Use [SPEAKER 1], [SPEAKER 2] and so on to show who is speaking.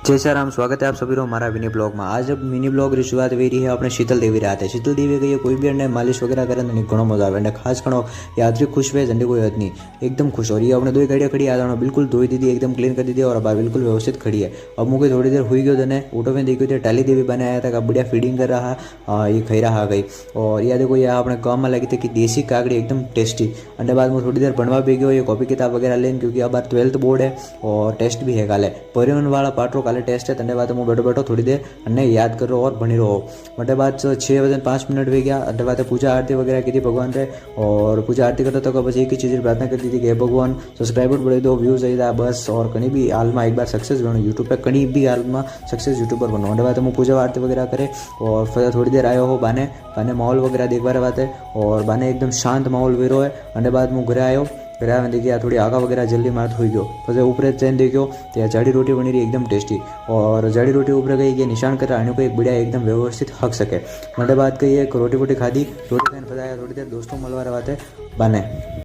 [SPEAKER 1] जय श्री राम। स्वागत है आप सभी को हमारा मिनी ब्लॉग में। आज अब मिनी ब्लॉग की शुरुआत हो रही है अपने शीतल देवी रात है। शीतल देवी गई कोई भी अने मालिश वगैरह करे तो घणो मजा आवे। खास घणो यात्री खुश हुए झंडे कोई हद नहीं, एकदम खुश। और ये अपने दो गाड़ियाँ खड़ी आ बिल्कुल धोई दीदी, एकदम क्लीन कर दी और अब बिल्कुल व्यवस्थित खड़ी है। अब मुझे थोड़ी देर हुई गयो ने ऑटो में देखी टाली देवी बने आया था, बढ़िया फीडिंग कर रहा, ये खई रहा गई। और यह देखो यह अपने गाँव में लगी थी कि देसी काकड़ी एकदम टेस्टी। अंडे बाद में थोड़ी देर बनवा भी गयो ये कॉपी किताब वगैरह लेन, क्योंकि अब 12th बोर्ड है और टेस्ट भी है काले। परिवहन वाला पार्टो काले टेस्ट है। अंडे बाद मैं बैठो बैठो थोड़ी देर अने याद करो और बनी रहो। बटे बाद 6:05 हो गया। अटे बाद पूजा आरती वगैरह की थी भगवान से, और पूजा आरती करता तो बस एक ही चीज़ प्रार्थना करती थी कि हे भगवान सब्सक्राइबर बढ़े दो, व्यूज आई था बस। और कहीं भी हाल में एक बार सक्सेस बनो यूट्यूब पे, कहीं भी हाल में सक्सेस यूट्यूबर बनो। अटे बाद मैं पूजा आरती वगैरह करे और फिर थोड़ी देर आयो हो बाने माहौल वगैरह देखवा बात है। और बाने एकदम शांत माहौल वेरो है। अटे बाद मैं घरे आयो, घरे आने देखिए थोड़ी आगा वगैरह जल्दी मार हो गयो। फिर ऊपर चैन देखो तो जाड़ी रोटी बनी रही एकदम टेस्टी। और जाड़ी रोटी ऊपर गई कि निशान कर आने को एक बढ़िया एकदम व्यवस्थित हक सके। मतलब बात कही एक रोटी वोटी खाधी, रोटी खाने बजाया थोड़ी देर दोस्तों मलवा रहा बाने।